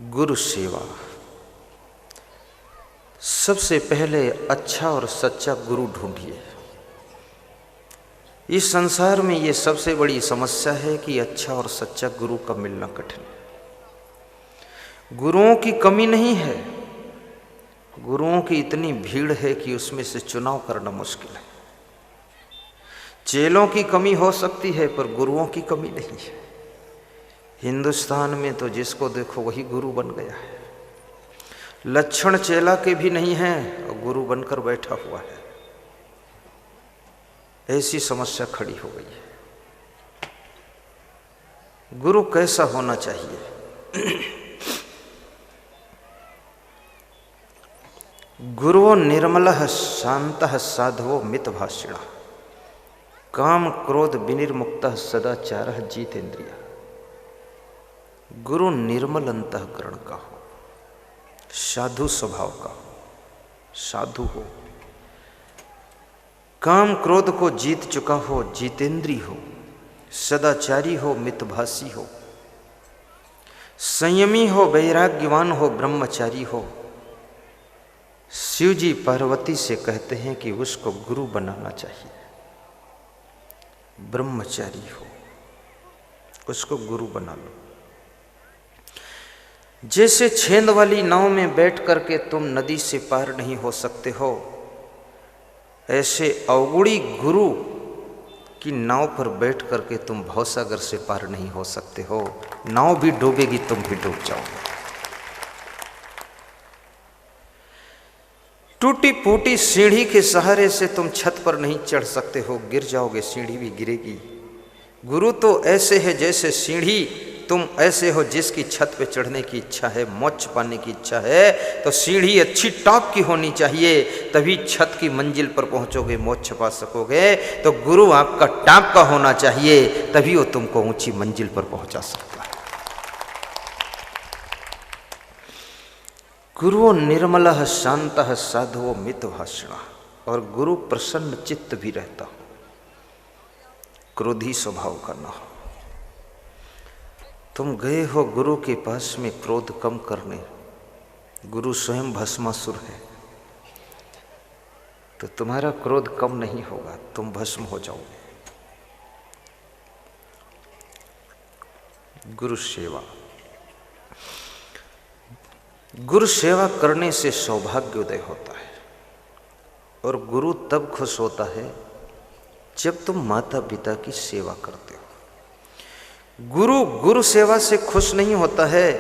गुरु सेवा। सबसे पहले अच्छा और सच्चा गुरु ढूंढिए। इस संसार में ये सबसे बड़ी समस्या है कि अच्छा और सच्चा गुरु का मिलना कठिन है। गुरुओं की कमी नहीं है, गुरुओं की इतनी भीड़ है कि उसमें से चुनाव करना मुश्किल है। चेलों की कमी हो सकती है पर गुरुओं की कमी नहीं है। हिंदुस्तान में तो जिसको देखो वही गुरु बन गया है। लक्षण चेला के भी नहीं हैं और गुरु बनकर बैठा हुआ है। ऐसी समस्या खड़ी हो गई है। गुरु कैसा होना चाहिए? गुरुवो निर्मलः शान्तः साधवो मितभाषिणः काम क्रोध विनिर्मुक्तः सदाचारः जितेन्द्रियः। गुरु निर्मल अंतःकरण का हो, साधु स्वभाव का हो, साधु हो, काम क्रोध को जीत चुका हो, जितेंद्री हो, सदाचारी हो, मितभाषी हो, संयमी हो, वैराग्यवान हो, ब्रह्मचारी हो। शिव जी पार्वती से कहते हैं कि उसको गुरु बनाना चाहिए। ब्रह्मचारी हो, उसको गुरु बना लो। जैसे छेंद वाली नाव में बैठ करके तुम नदी से पार नहीं हो सकते हो, ऐसे अवगुणी गुरु की नाव पर बैठ करके तुम भवसागर से पार नहीं हो सकते हो। नाव भी डूबेगी, तुम भी डूब जाओगे। टूटी फूटी सीढ़ी के सहारे से तुम छत पर नहीं चढ़ सकते हो, गिर जाओगे, सीढ़ी भी गिरेगी। गुरु तो ऐसे है जैसे सीढ़ी, तुम ऐसे हो जिसकी छत पे चढ़ने की इच्छा है, मोक्ष पाने की इच्छा है, तो सीढ़ी अच्छी टॉप की होनी चाहिए, तभी छत की मंजिल पर पहुंचोगे, मोक्ष पा सकोगे। तो गुरु आपका टॉप का होना चाहिए, तभी वो तुमको ऊंची मंजिल पर पहुंचा सकता है। गुरु निर्मलः शान्तः साधवो मितभाषिणः। और गुरु प्रसन्न चित्त भी रहता हो, क्रोधी स्वभाव का न हो। तुम गए हो गुरु के पास में क्रोध कम करने, गुरु स्वयं भस्मासुर है, तो तुम्हारा क्रोध कम नहीं होगा, तुम भस्म हो जाओगे। गुरु सेवा। गुरु सेवा करने से सौभाग्योदय होता है। और गुरु तब खुश होता है जब तुम माता पिता की सेवा करते हो। गुरु सेवा से खुश नहीं होता है।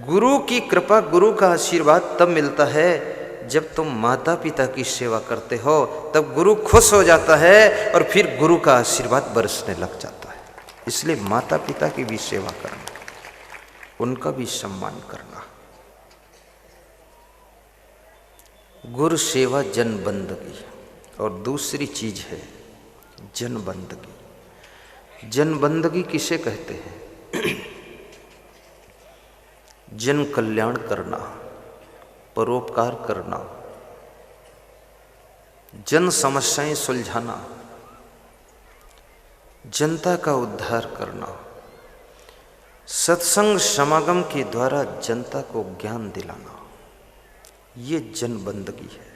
गुरु की कृपा, गुरु का आशीर्वाद तब मिलता है जब तुम माता पिता की सेवा करते हो, तब गुरु खुश हो जाता है और फिर गुरु का आशीर्वाद बरसने लग जाता है। इसलिए माता पिता की भी सेवा करना, उनका भी सम्मान करना। गुरु सेवा जन बंदगी। और दूसरी चीज है जन बंदगी। जन बंदगी किसे कहते हैं? जन कल्याण करना, परोपकार करना, जन समस्याएं सुलझाना, जनता का उद्धार करना, सत्संग समागम के द्वारा जनता को ज्ञान दिलाना, ये जन बंदगी है।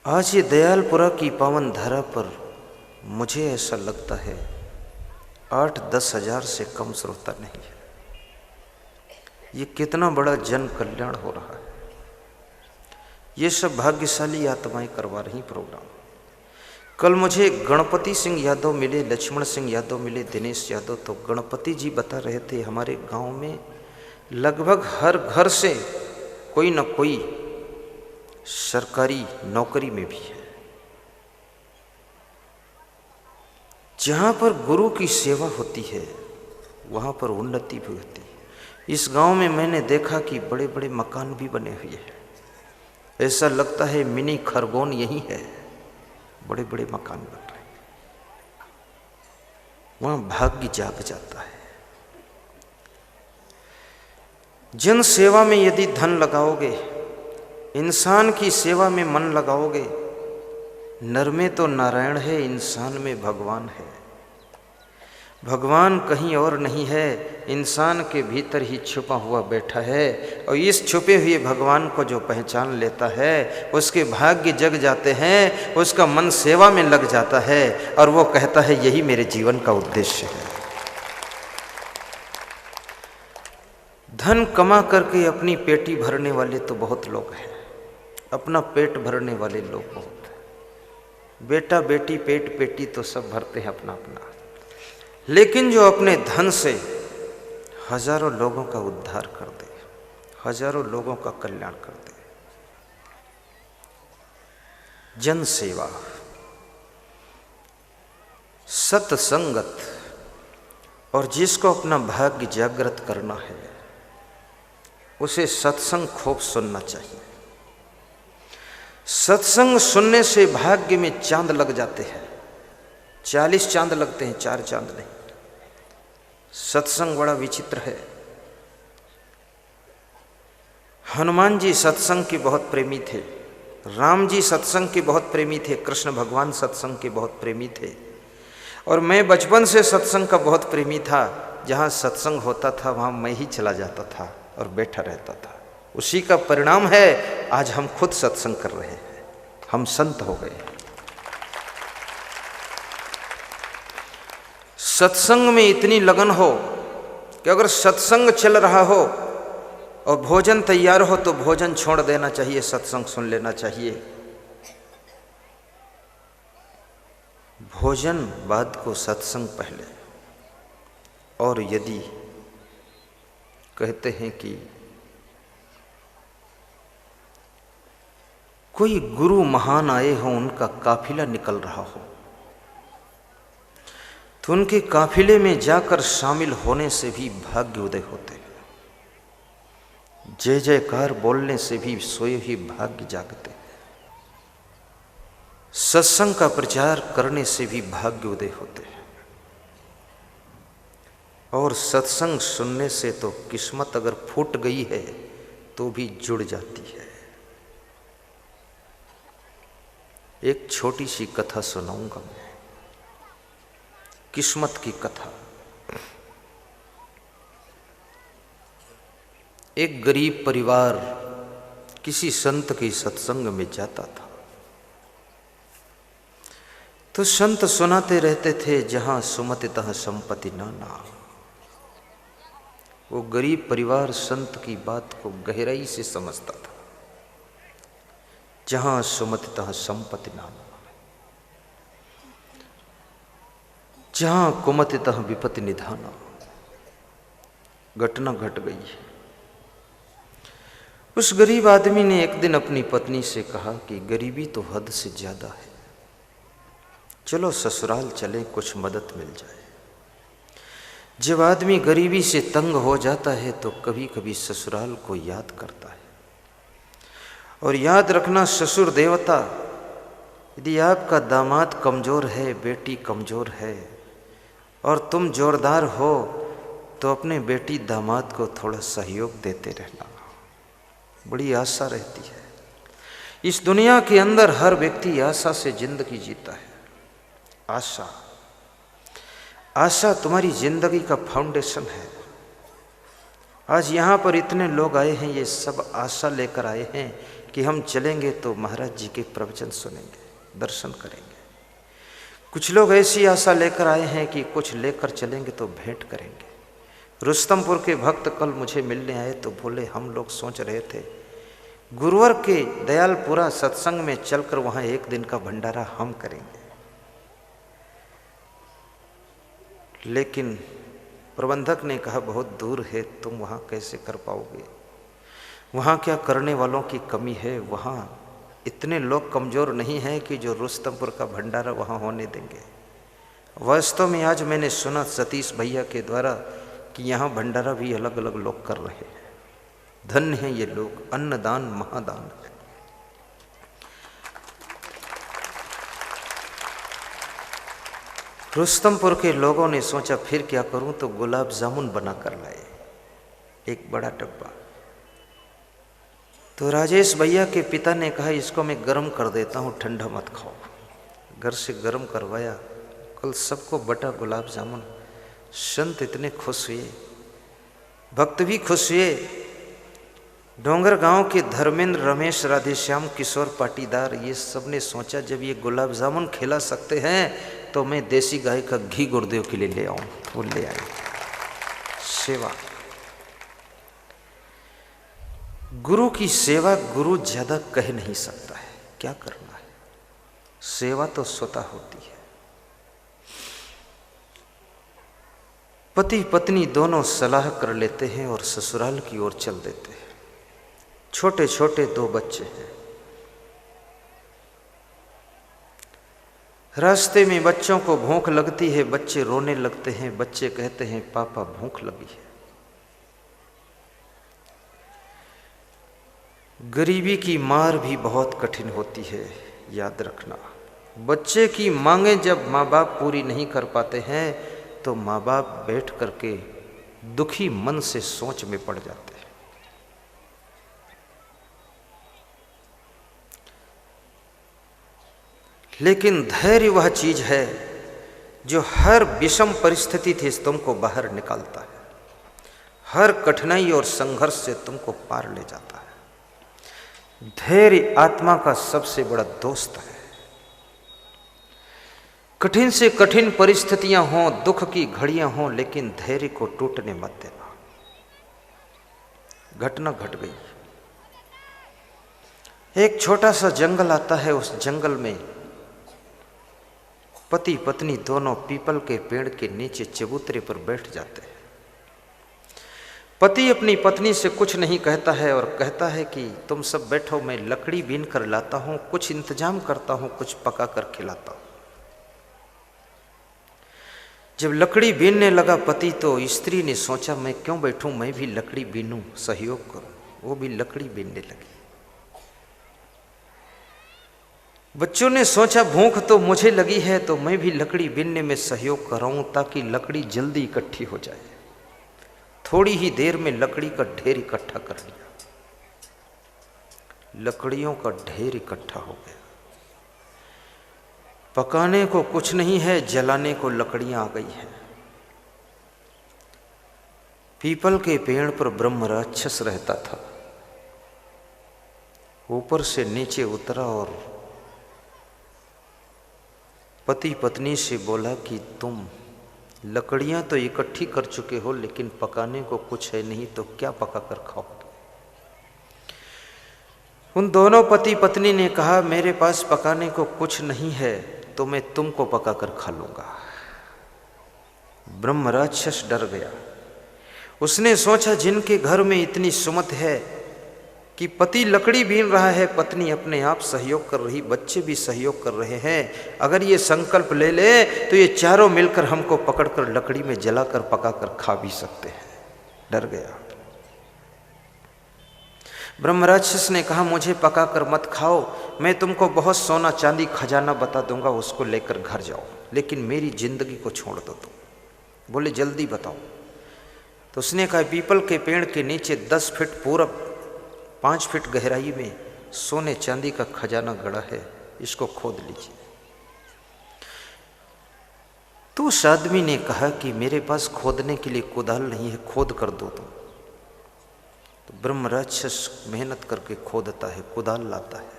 आज ये दयालपुरा की पावन धरा पर मुझे ऐसा लगता है 8-10 हजार से कम श्रोता नहीं है। ये कितना बड़ा जन कल्याण हो रहा है। ये सब भाग्यशाली आत्माएं करवा रही प्रोग्राम। कल मुझे गणपति सिंह यादव मिले, लक्ष्मण सिंह यादव मिले, दिनेश यादव। तो गणपति जी बता रहे थे हमारे गांव में लगभग हर घर से कोई न कोई सरकारी नौकरी में भी है। जहाँ पर गुरु की सेवा होती है वहाँ पर उन्नति भी होती है। इस गांव में मैंने देखा कि बड़े बड़े मकान भी बने हुए हैं। ऐसा लगता है मिनी खरगोन यही है, बड़े बड़े मकान बन रहे हैं। वहाँ भाग्य जाग जाता है। जन सेवा में यदि धन लगाओगे, इंसान की सेवा में मन लगाओगे, नर में तो नारायण है, इंसान में भगवान है। भगवान कहीं और नहीं है, इंसान के भीतर ही छुपा हुआ बैठा है। और इस छुपे हुए भगवान को जो पहचान लेता है उसके भाग्य जग जाते हैं, उसका मन सेवा में लग जाता है और वो कहता है यही मेरे जीवन का उद्देश्य है। धन कमा करके अपनी पेटी भरने वाले तो बहुत लोग हैं, अपना पेट भरने वाले लोग बहुत हैं। बेटा बेटी पेट पेटी तो सब भरते हैं अपना अपना, लेकिन जो अपने धन से हजारों लोगों का उद्धार कर दे, हजारों लोगों का कल्याण कर दे, जन सेवा, सत्संगत, और जिसको अपना भाग्य जागृत करना है उसे सत्संग खूब सुनना चाहिए। सत्संग सुनने से भाग्य में चांद लग जाते हैं, 40 चांद लगते हैं, 4 चांद नहीं। सत्संग बड़ा विचित्र है। हनुमान जी सत्संग के बहुत प्रेमी थे, राम जी सत्संग के बहुत प्रेमी थे, कृष्ण भगवान सत्संग के बहुत प्रेमी थे। और मैं बचपन से सत्संग का बहुत प्रेमी था। जहाँ सत्संग होता था वहाँ मैं ही चला जाता था और बैठा रहता था। उसी का परिणाम है आज हम खुद सत्संग कर रहे हैं, हम संत हो गए। सत्संग में इतनी लगन हो कि अगर सत्संग चल रहा हो और भोजन तैयार हो तो भोजन छोड़ देना चाहिए, सत्संग सुन लेना चाहिए। भोजन बाद को, सत्संग पहले। और यदि कहते हैं कि कोई गुरु महान आए हो, उनका काफिला निकल रहा हो, तो उनके काफिले में जाकर शामिल होने से भी भाग्य उदय होते हैं। जय जयकार बोलने से भी सोए ही भाग्य जागते हैं। सत्संग का प्रचार करने से भी भाग्य उदय होते हैं। और सत्संग सुनने से तो किस्मत अगर फूट गई है तो भी जुड़ जाती है। एक छोटी सी कथा सुनाऊंगा मैं, किस्मत की कथा। एक गरीब परिवार किसी संत के सत्संग में जाता था, तो संत सुनाते रहते थे, जहां सुमति तहाँ संपत्ति नाना। वो गरीब परिवार संत की बात को गहराई से समझता था। जहां सुमति तहाँ संपत्ति नाना, जहां कुमति तहाँ विपत्ति निधाना। घटना घट गई है। उस गरीब आदमी ने एक दिन अपनी पत्नी से कहा कि गरीबी तो हद से ज्यादा है, चलो ससुराल चले, कुछ मदद मिल जाए। जब आदमी गरीबी से तंग हो जाता है तो कभी कभी ससुराल को याद करता है। और याद रखना, ससुर देवता। यदि आपका दामाद कमज़ोर है, बेटी कमज़ोर है और तुम जोरदार हो, तो अपने बेटी दामाद को थोड़ा सहयोग देते रहना। बड़ी आशा रहती है। इस दुनिया के अंदर हर व्यक्ति आशा से जिंदगी जीता है। आशा, आशा तुम्हारी जिंदगी का फाउंडेशन है। आज यहाँ पर इतने लोग आए हैं, ये सब आशा लेकर आए हैं कि हम चलेंगे तो महाराज जी के प्रवचन सुनेंगे, दर्शन करेंगे। कुछ लोग ऐसी आशा लेकर आए हैं कि कुछ लेकर चलेंगे तो भेंट करेंगे। रुस्तमपुर के भक्त कल मुझे मिलने आए तो बोले, हम लोग सोच रहे थे गुरुवार के दयालपुरा सत्संग में चलकर वहाँ एक दिन का भंडारा हम करेंगे, लेकिन प्रबंधक ने कहा बहुत दूर है, तुम वहाँ कैसे कर पाओगे, वहाँ क्या करने वालों की कमी है, वहाँ इतने लोग कमज़ोर नहीं हैं कि जो रुस्तमपुर का भंडारा वहाँ होने देंगे। वास्तव में आज मैंने सुना सतीश भैया के द्वारा कि यहाँ भंडारा भी अलग अलग लोग कर रहे हैं। धन्य हैं ये लोग, अन्नदान महादान है। रुस्तमपुर के लोगों ने सोचा फिर क्या करूं, तो गुलाब जामुन बना कर लाए एक बड़ा डब्बा। तो राजेश भैया के पिता ने कहा इसको मैं गर्म कर देता हूं, ठंडा मत खाओ। घर से गर्म करवाया, कल सबको बटा गुलाब जामुन संत इतने खुश हुए, भक्त भी खुश हुए। डोंगर गांव के धर्मेंद्र, रमेश, राधेश्याम, किशोर पाटीदार, ये सब ने सोचा जब ये गुलाब जामुन खिला सकते हैं तो मैं देसी गाय का घी गुरुदेव के लिए ले आऊं। वो ले आए। सेवा, गुरु की सेवा गुरु ज्यादा कह नहीं सकता है, क्या करना है। सेवा तो स्वतः होती है। पति पत्नी दोनों सलाह कर लेते हैं और ससुराल की ओर चल देते हैं। छोटे छोटे 2 बच्चे हैं। रास्ते में बच्चों को भूख लगती है, बच्चे रोने लगते हैं। बच्चे कहते हैं पापा भूख लगी है। गरीबी की मार भी बहुत कठिन होती है, याद रखना। बच्चे की मांगें जब माँ बाप पूरी नहीं कर पाते हैं तो माँ बाप बैठ करके दुखी मन से सोच में पड़ जाते हैं। लेकिन धैर्य वह चीज है जो हर विषम परिस्थिति से तुमको बाहर निकालता है, हर कठिनाई और संघर्ष से तुमको पार ले जाता है। धैर्य आत्मा का सबसे बड़ा दोस्त है। कठिन से कठिन परिस्थितियां हों, दुख की घड़ियां हों, लेकिन धैर्य को टूटने मत देना। घटना घट गई। एक छोटा सा जंगल आता है। उस जंगल में पति पत्नी दोनों पीपल के पेड़ के नीचे चबूतरे पर बैठ जाते हैं। पति अपनी पत्नी से कुछ नहीं कहता है और कहता है कि तुम सब बैठो, मैं लकड़ी बीन कर लाता हूं, कुछ इंतजाम करता हूं, कुछ पका कर खिलाता हूं। जब लकड़ी बीनने लगा पति तो स्त्री ने सोचा मैं क्यों बैठूं, मैं भी लकड़ी बीनूं, सहयोग करूं। वो भी लकड़ी बीनने लगी। बच्चों ने सोचा भूख तो मुझे लगी है तो मैं भी लकड़ी बीनने में सहयोग कराऊं ताकि लकड़ी जल्दी इकट्ठी हो जाए। थोड़ी ही देर में लकड़ी का ढेर इकट्ठा कर लिया। लकड़ियों का ढेर इकट्ठा हो गया। पकाने को कुछ नहीं है, जलाने को लकड़ियां आ गई हैं। पीपल के पेड़ पर ब्रह्म राक्षस रहता था। ऊपर से नीचे उतरा और पति पत्नी से बोला कि तुम लकड़ियां तो इकट्ठी कर चुके हो लेकिन पकाने को कुछ है नहीं, तो क्या पका कर खाओ। उन दोनों पति पत्नी ने कहा मेरे पास पकाने को कुछ नहीं है तो मैं तुमको पका कर खा लूंगा। ब्रह्म राक्षस डर गया। उसने सोचा जिनके घर में इतनी सुमत है कि पति लकड़ी बीन रहा है, पत्नी अपने आप सहयोग कर रही, बच्चे भी सहयोग कर रहे हैं, अगर ये संकल्प ले ले तो ये चारों मिलकर हमको पकड़कर लकड़ी में जलाकर पकाकर खा भी सकते हैं। डर गया। ब्रह्म राक्षस ने कहा मुझे पकाकर मत खाओ, मैं तुमको बहुत सोना चांदी खजाना बता दूंगा, उसको लेकर घर जाओ, लेकिन मेरी जिंदगी को छोड़ दो तुम। बोले जल्दी बताओ। तो उसने कहा पीपल के पेड़ के नीचे 10 फीट पूरब 5 फीट गहराई में सोने चांदी का खजाना गड़ा है, इसको खोद लीजिए। तो उस आदमी ने कहा कि मेरे पास खोदने के लिए कुदाल नहीं है, खोद कर दो तुम। तो ब्रह्म राक्षस मेहनत करके खोदता है, कुदाल लाता है।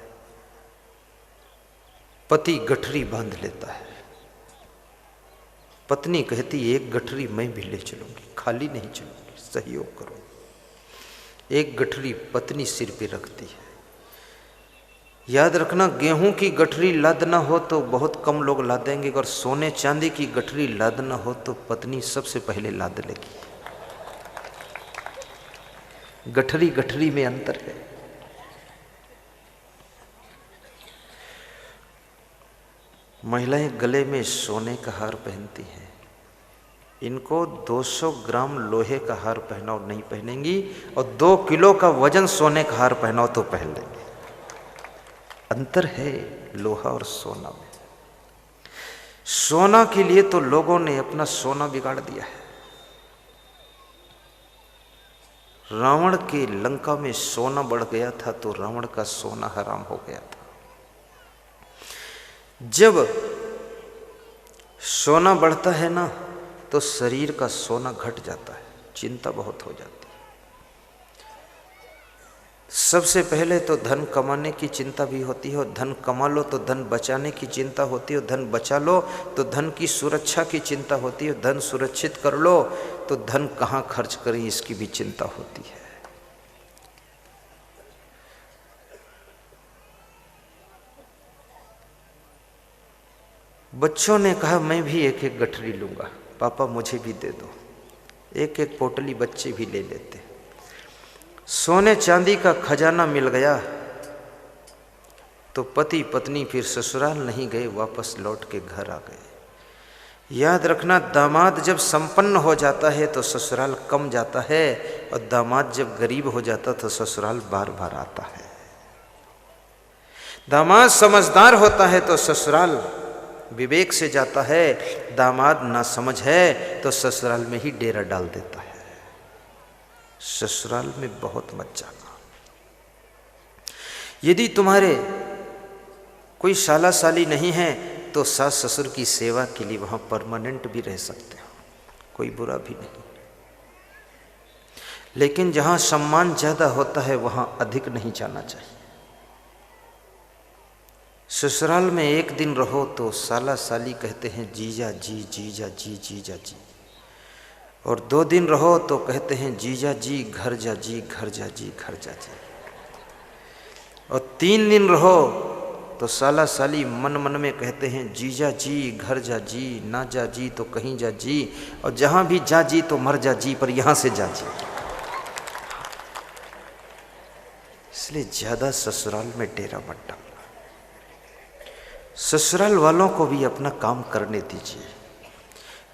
पति गठरी बांध लेता है। पत्नी कहती एक गठरी मैं भी ले चलूंगी, खाली नहीं चलूंगी, सहयोग करो। एक गठरी पत्नी सिर पे रखती है। याद रखना गेहूं की गठरी लादना हो तो बहुत कम लोग लादेंगे, अगर सोने चांदी की गठरी लादना हो तो पत्नी सबसे पहले लाद लेगी। गठरी गठरी में अंतर है। महिलाएं गले में सोने का हार पहनती हैं, इनको 200 ग्राम लोहे का हार पहनाओ नहीं पहनेंगी, और 2 किलो का वजन सोने का हार पहनाओ तो पहन लेंगे। अंतर है लोहा और सोना में। सोना के लिए तो लोगों ने अपना सोना बिगाड़ दिया है। रावण के लंका में सोना बढ़ गया था तो रावण का सोना हराम हो गया था। जब सोना बढ़ता है ना तो शरीर का सोना घट जाता है, चिंता बहुत हो जाती है। सबसे पहले तो धन कमाने की चिंता भी होती है, और धन कमा लो तो धन बचाने की चिंता होती है, और धन बचा लो तो धन की सुरक्षा की चिंता होती है, धन सुरक्षित कर लो तो धन कहाँ खर्च करें इसकी भी चिंता होती है। बच्चों ने कहा मैं भी एक एक गठरी लूंगा, पापा मुझे भी दे दो। एक एक पोटली बच्चे भी ले लेते। सोने चांदी का खजाना मिल गया तो पति पत्नी फिर ससुराल नहीं गए, वापस लौट के घर आ गए। याद रखना, दामाद जब संपन्न हो जाता है तो ससुराल कम जाता है, और दामाद जब गरीब हो जाता तो ससुराल बार बार आता है। दामाद समझदार होता है तो ससुराल विवेक से जाता है, दामाद ना समझ है तो ससुराल में ही डेरा डाल देता है। ससुराल में बहुत मत जाना। यदि तुम्हारे कोई साला साली नहीं है तो सास ससुर की सेवा के लिए वहां परमानेंट भी रह सकते हो, कोई बुरा भी नहीं। लेकिन जहां सम्मान ज्यादा होता है वहां अधिक नहीं जाना चाहिए। ससुराल में एक दिन रहो तो साला साली कहते हैं जीजा जी जीजा जी जीजा जी, और 2 दिन रहो तो कहते हैं जीजा जी घर जा जी घर जा जी घर जा जी, और 3 दिन रहो तो साला साली मन मन में कहते हैं जीजा जी घर जा जी, ना जा जी तो कहीं जा जी, और जहां भी जा जी तो मर जा जी, पर यहां से जा जी। इसलिए ज्यादा ससुराल में डेरा मत डालना। ससुराल वालों को भी अपना काम करने दीजिए,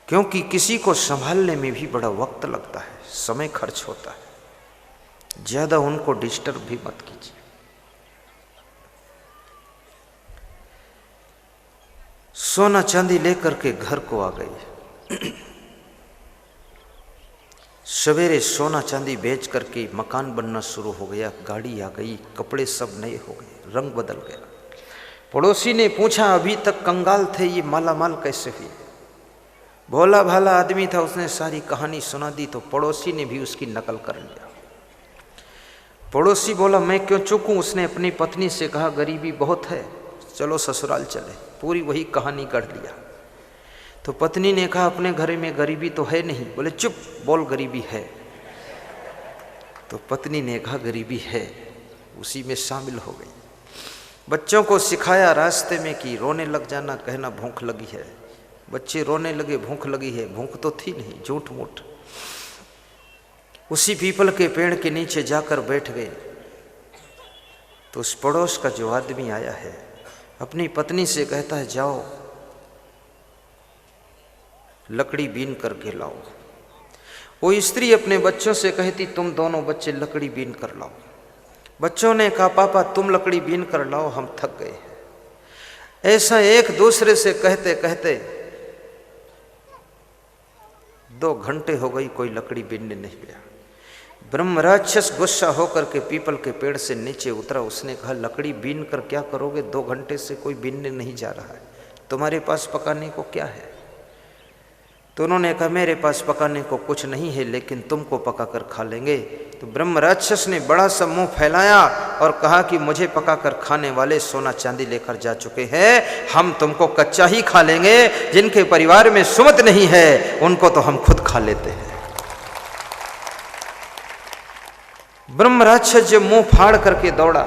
क्योंकि किसी को संभालने में भी बड़ा वक्त लगता है, समय खर्च होता है। ज्यादा उनको डिस्टर्ब भी मत कीजिए। सोना चांदी लेकर के घर को आ गई। सवेरे सोना चांदी बेच करके मकान बनना शुरू हो गया, गाड़ी आ गई, कपड़े सब नए हो गए, रंग बदल गया। पड़ोसी ने पूछा, अभी तक कंगाल थे, ये माला माल कैसे हुए? भोला भाला आदमी था, उसने सारी कहानी सुना दी, तो पड़ोसी ने भी उसकी नकल कर लिया। पड़ोसी बोला, मैं क्यों चूकूं? उसने अपनी पत्नी से कहा, गरीबी बहुत है, चलो ससुराल चले। पूरी वही कहानी गढ़ लिया। तो पत्नी ने कहा, अपने घर में गरीबी तो है नहीं। बोले, चुप, बोल गरीबी है। तो पत्नी ने कहा, गरीबी है, उसी में शामिल हो गई। बच्चों को सिखाया रास्ते में कि रोने लग जाना, कहना भूख लगी है। बच्चे रोने लगे, भूख लगी है। भूख तो थी नहीं, झूठ मूठ। उसी पीपल के पेड़ के नीचे जाकर बैठ गए। तो उस पड़ोस का जो आदमी आया है अपनी पत्नी से कहता है, जाओ लकड़ी बीन करके लाओ। वो स्त्री अपने बच्चों से कहती, तुम दोनों बच्चे लकड़ी बीन कर लाओ। बच्चों ने कहा, पापा तुम लकड़ी बीन कर लाओ, हम थक गए हैं। ऐसा एक दूसरे से कहते कहते 2 घंटे हो गई, कोई लकड़ी बीनने नहीं गया। ब्रह्म राक्षस गुस्सा होकर के पीपल के पेड़ से नीचे उतरा। उसने कहा, लकड़ी बीन कर क्या करोगे? 2 घंटे से कोई बीनने नहीं जा रहा है, तुम्हारे पास पकाने को क्या है? तो उन्होंने कहा, मेरे पास पकाने को कुछ नहीं है, लेकिन तुमको पकाकर खा लेंगे। तो ब्रह्म राक्षस ने बड़ा सा मुंह फैलाया और कहा कि मुझे पकाकर खाने वाले सोना चांदी लेकर जा चुके हैं, हम तुमको कच्चा ही खा लेंगे। जिनके परिवार में सुमत नहीं है उनको तो हम खुद खा लेते हैं। ब्रह्म राक्षस जब मुंह फाड़ करके दौड़ा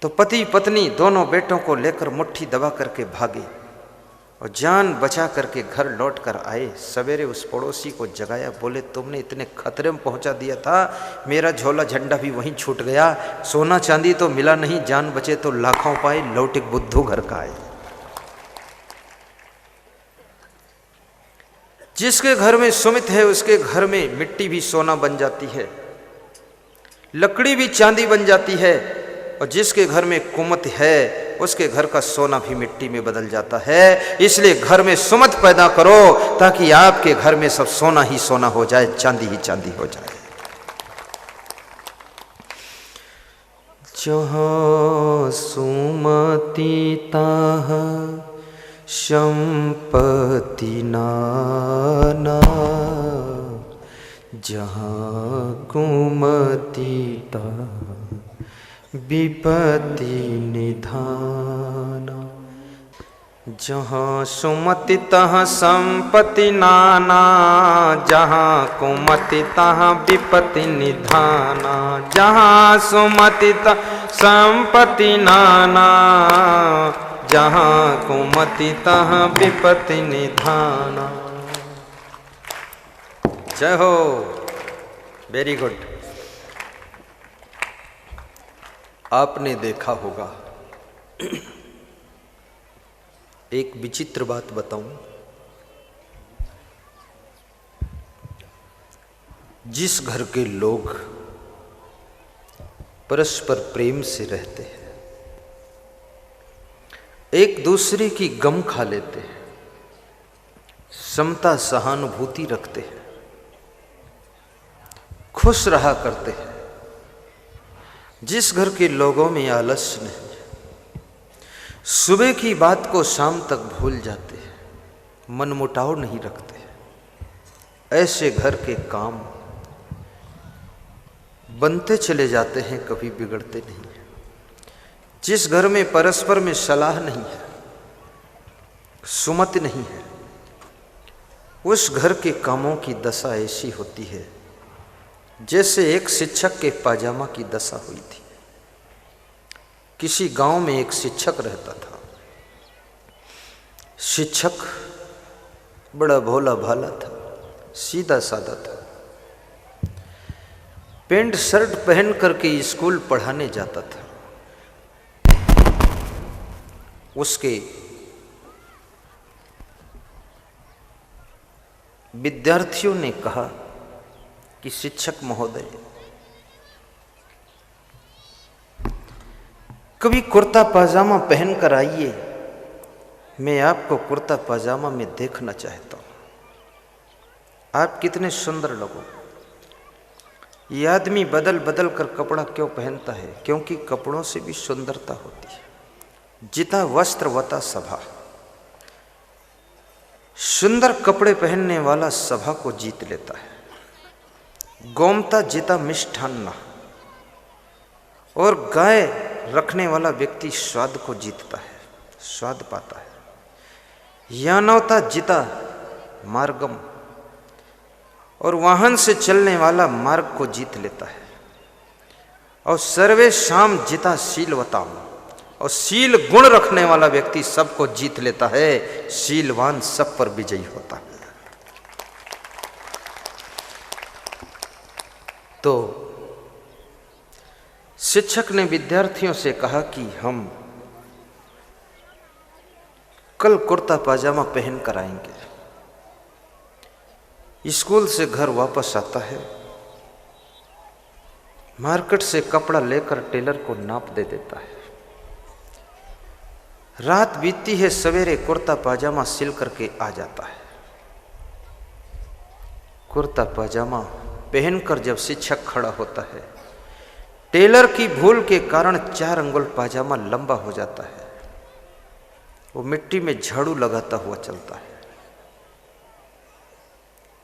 तो पति पत्नी दोनों बेटों को लेकर मुट्ठी दबा करके भागे और जान बचा करके घर लौट कर आए। सवेरे उस पड़ोसी को जगाया, बोले, तुमने इतने खतरे में पहुंचा दिया था, मेरा झोला झंडा भी वहीं छूट गया। सोना चांदी तो मिला नहीं, जान बचे तो लाखों पाए, लौटिक बुद्धू घर का आए। जिसके घर में सुमित है उसके घर में मिट्टी भी सोना बन जाती है, लकड़ी भी चांदी बन जाती है, और जिसके घर में कुमत है उसके घर का सोना भी मिट्टी में बदल जाता है। इसलिए घर में सुमत पैदा करो ताकि आपके घर में सब सोना ही सोना हो जाए, चांदी ही चांदी हो जाए। जहाँ सुमति ताह संपत्ति नाना जहाँ कुमति विपत्ति निधाना। जहाँ सुमति तहाँ संपत्ति नाना, जहाँ कुमति तहाँ विपत्ति निधाना। जहाँ सुमति तहाँ संपत्ति नाना, जहाँ कुमति तहाँ विपत्ति निधाना। जय हो, वेरी गुड। आपने देखा होगा, एक विचित्र बात बताऊं, जिस घर के लोग परस्पर प्रेम से रहते हैं, एक दूसरे की गम खा लेते हैं, समता सहानुभूति रखते हैं, खुश रहा करते हैं, जिस घर के लोगों में आलस्य नहीं, सुबह की बात को शाम तक भूल जाते हैं, मनमुटाव नहीं रखते, ऐसे घर के काम बनते चले जाते हैं, कभी बिगड़ते नहीं। जिस घर में परस्पर में सलाह नहीं है, सुमति नहीं है, उस घर के कामों की दशा ऐसी होती है जैसे एक शिक्षक के पाजामा की दशा हुई थी। किसी गांव में एक शिक्षक रहता था। शिक्षक बड़ा भोला भाला था, सीधा साधा था, पैंट शर्ट पहन करके स्कूल पढ़ाने जाता था। उसके विद्यार्थियों ने कहा कि शिक्षक महोदय, कभी कुर्ता पाजामा पहन कर आइए, मैं आपको कुर्ता पाजामा में देखना चाहता हूं। आप कितने सुंदर लगो। ये आदमी बदल बदल कर कपड़ा क्यों पहनता है? क्योंकि कपड़ों से भी सुंदरता होती है। जिता वस्त्र वता सभा। सुंदर कपड़े पहनने वाला सभा को जीत लेता है। गोमता जिता मिष्ठान्ना। और गाय रखने वाला व्यक्ति स्वाद को जीतता है, स्वाद पाता है। यानवता जिता मार्गम। और वाहन से चलने वाला मार्ग को जीत लेता है। और सर्वे शाम जिता शीलवताम। और शील गुण रखने वाला व्यक्ति सबको जीत लेता है। शीलवान सब पर विजयी होता है। तो शिक्षक ने विद्यार्थियों से कहा कि हम कल कुर्ता पाजामा पहन कर आएंगे। स्कूल से घर वापस आता है, मार्केट से कपड़ा लेकर टेलर को नाप दे देता है। रात बीतती है, सवेरे कुर्ता पाजामा सिल करके आ जाता है। कुर्ता पाजामा पहनकर जब शिक्षक खड़ा होता है, टेलर की भूल के कारण 4 अंगुल पाजामा लंबा हो जाता है। वो मिट्टी में झाड़ू लगाता हुआ चलता है।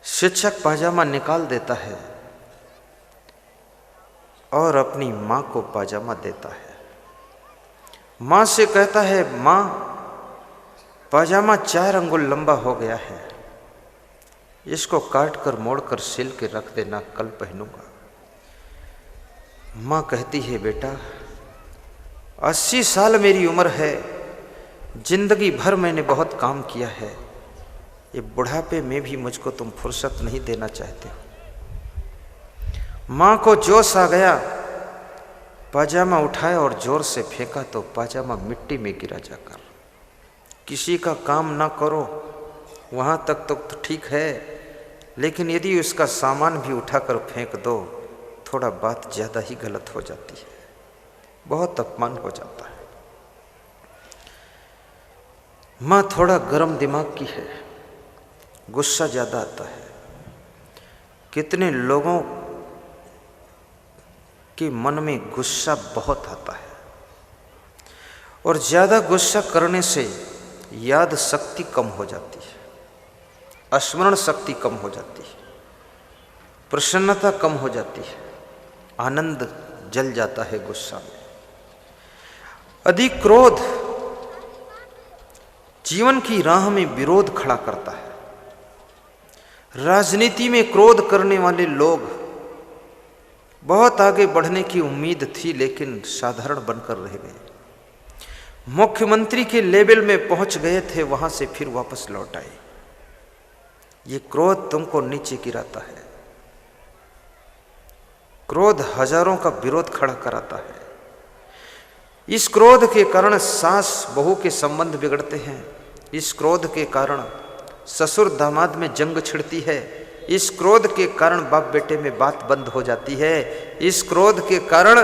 शिक्षक पाजामा निकाल देता है और अपनी मां को पाजामा देता है। मां से कहता है, मां पाजामा 4 अंगुल लंबा हो गया है, इसको काट कर मोड़ कर सिल के रख देना, कल पहनूंगा। मां कहती है, बेटा 80 साल मेरी उम्र है, जिंदगी भर मैंने बहुत काम किया है, ये बुढ़ापे में भी मुझको तुम फुर्सत नहीं देना चाहते हो। मां को जोश आ गया, पाजामा उठाया और जोर से फेंका तो पाजामा मिट्टी में गिरा जाकर। किसी का काम ना करो वहां तक तो ठीक है, लेकिन यदि उसका सामान भी उठाकर फेंक दो, थोड़ा बात ज्यादा ही गलत हो जाती है, बहुत अपमान हो जाता है। मां थोड़ा गर्म दिमाग की है, गुस्सा ज्यादा आता है। कितने लोगों के मन में गुस्सा बहुत आता है, और ज्यादा गुस्सा करने से याद शक्ति कम हो जाती है, स्मरण शक्ति कम हो जाती है, प्रसन्नता कम हो जाती है, आनंद जल जाता है गुस्सा में। अधिक क्रोध जीवन की राह में विरोध खड़ा करता है। राजनीति में क्रोध करने वाले लोग बहुत आगे बढ़ने की उम्मीद थी, लेकिन साधारण बनकर रह गए। मुख्यमंत्री के लेवल में पहुंच गए थे, वहां से फिर वापस लौट आए। ये क्रोध तुमको नीचे गिराता है। क्रोध हजारों का विरोध खड़ा कराता है। इस क्रोध के कारण सास बहू के संबंध बिगड़ते हैं। इस क्रोध के कारण ससुर दामाद में जंग छिड़ती है। इस क्रोध के कारण बाप बेटे में बात बंद हो जाती है। इस क्रोध के कारण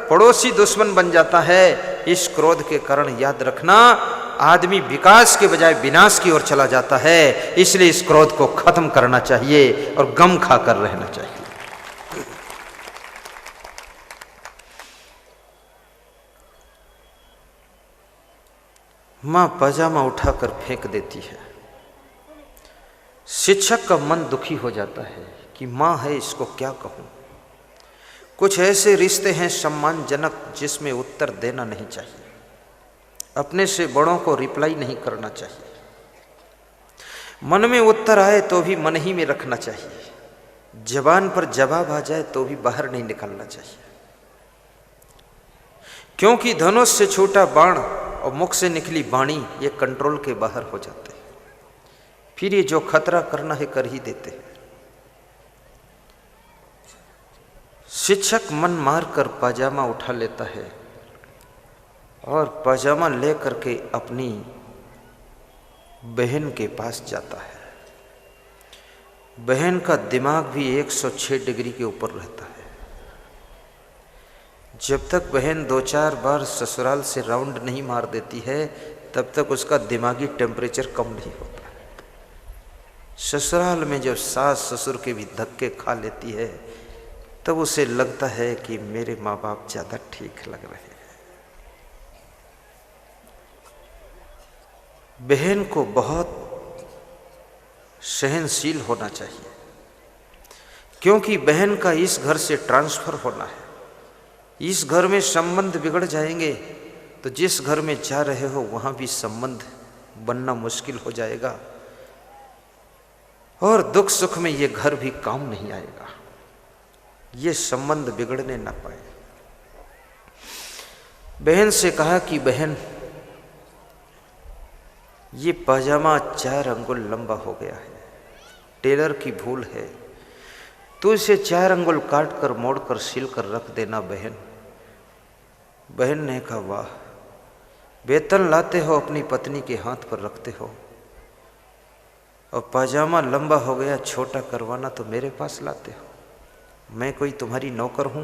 पड़ोसी दुश्मन बन जाता है। इस क्रोध के कारण याद रखना, आदमी विकास के बजाय विनाश की ओर चला जाता है। इसलिए इस क्रोध को खत्म करना चाहिए और गम खाकर रहना चाहिए। मां पजामा उठाकर फेंक देती है। शिक्षक का मन दुखी हो जाता है कि मां है, इसको क्या कहूं। कुछ ऐसे रिश्ते हैं सम्मानजनक जिसमें उत्तर देना नहीं चाहिए, अपने से बड़ों को रिप्लाई नहीं करना चाहिए, मन में उत्तर आए तो भी मन ही में रखना चाहिए, जबान पर जवाब आ जाए तो भी बाहर नहीं निकालना चाहिए। क्योंकि धनुष से छोटा बाण और मुख से निकली वाणी ये कंट्रोल के बाहर हो जाते हैं। फिर ये जो खतरा करना है कर ही देते हैं। शिक्षक मन मार कर पाजामा उठा लेता है और पाजामा ले करके अपनी बहन के पास जाता है। बहन का दिमाग भी 106 डिग्री के ऊपर रहता है। जब तक बहन 2-4 बार ससुराल से राउंड नहीं मार देती है, तब तक उसका दिमागी टेम्परेचर कम नहीं होता है। ससुराल में जब सास ससुर के भी धक्के खा लेती है, तब उसे लगता है कि मेरे माँ बाप ज़्यादा ठीक लग रहे हैं। बहन को बहुत सहनशील होना चाहिए, क्योंकि बहन का इस घर से ट्रांसफर होना है। इस घर में संबंध बिगड़ जाएंगे तो जिस घर में जा रहे हो वहां भी संबंध बनना मुश्किल हो जाएगा और दुख सुख में ये घर भी काम नहीं आएगा। ये संबंध बिगड़ने ना पाए। बहन से कहा कि बहन, ये पाजामा 4 अंगुल लंबा हो गया है, टेलर की भूल है, तो इसे 4 अंगुल काट कर मोड़ कर सिल कर रख देना बहन। बहन ने कहा, वाह, वेतन लाते हो अपनी पत्नी के हाथ पर रखते हो, और पाजामा लंबा हो गया छोटा करवाना तो मेरे पास लाते हो। मैं कोई तुम्हारी नौकर हूं?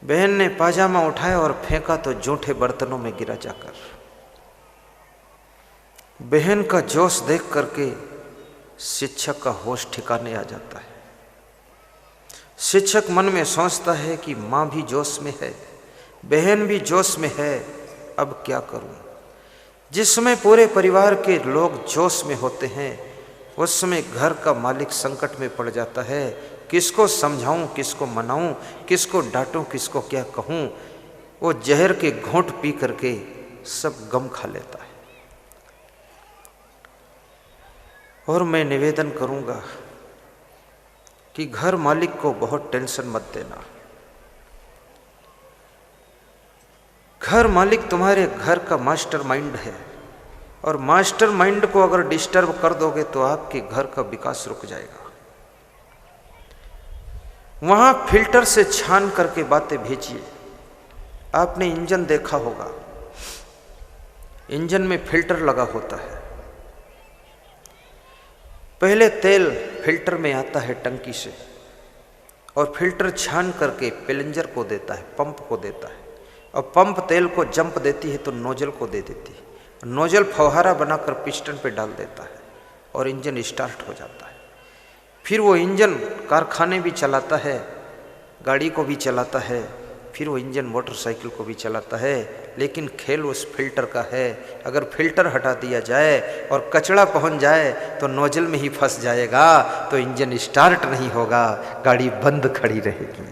बहन ने पाजामा उठाया और फेंका तो जूठे बर्तनों में गिरा जाकर। बहन का जोश देख करके शिक्षक का होश ठिकाने आ जाता है। शिक्षक मन में सोचता है कि माँ भी जोश में है, बहन भी जोश में है, अब क्या करूं। जिस समय पूरे परिवार के लोग जोश में होते हैं, उस समय घर का मालिक संकट में पड़ जाता है। किसको समझाऊं, किसको मनाऊं, किसको डांटूं, किसको क्या कहूं। वो जहर के घोंट पी करके सब गम खा लेता है। और मैं निवेदन करूंगा कि घर मालिक को बहुत टेंशन मत देना। घर मालिक तुम्हारे घर का मास्टर माइंड है, और मास्टर माइंड को अगर डिस्टर्ब कर दोगे तो आपके घर का विकास रुक जाएगा। वहां फिल्टर से छान करके बातें भेजिए। आपने इंजन देखा होगा, इंजन में फिल्टर लगा होता है। पहले तेल फिल्टर में आता है टंकी से, और फिल्टर छान करके प्लंजर को देता है, पंप को देता है, और पंप तेल को जंप देती है तो नोजल को दे देती है। नोजल फव्वारा बनाकर पिस्टन पे डाल देता है और इंजन स्टार्ट हो जाता है। फिर वो इंजन कारखाने भी चलाता है, गाड़ी को भी चलाता है, फिर वो इंजन मोटरसाइकिल को भी चलाता है। लेकिन खेल उस फिल्टर का है। अगर फिल्टर हटा दिया जाए और कचरा पहुंच जाए तो नोजल में ही फंस जाएगा, तो इंजन स्टार्ट नहीं होगा, गाड़ी बंद खड़ी रहेगी।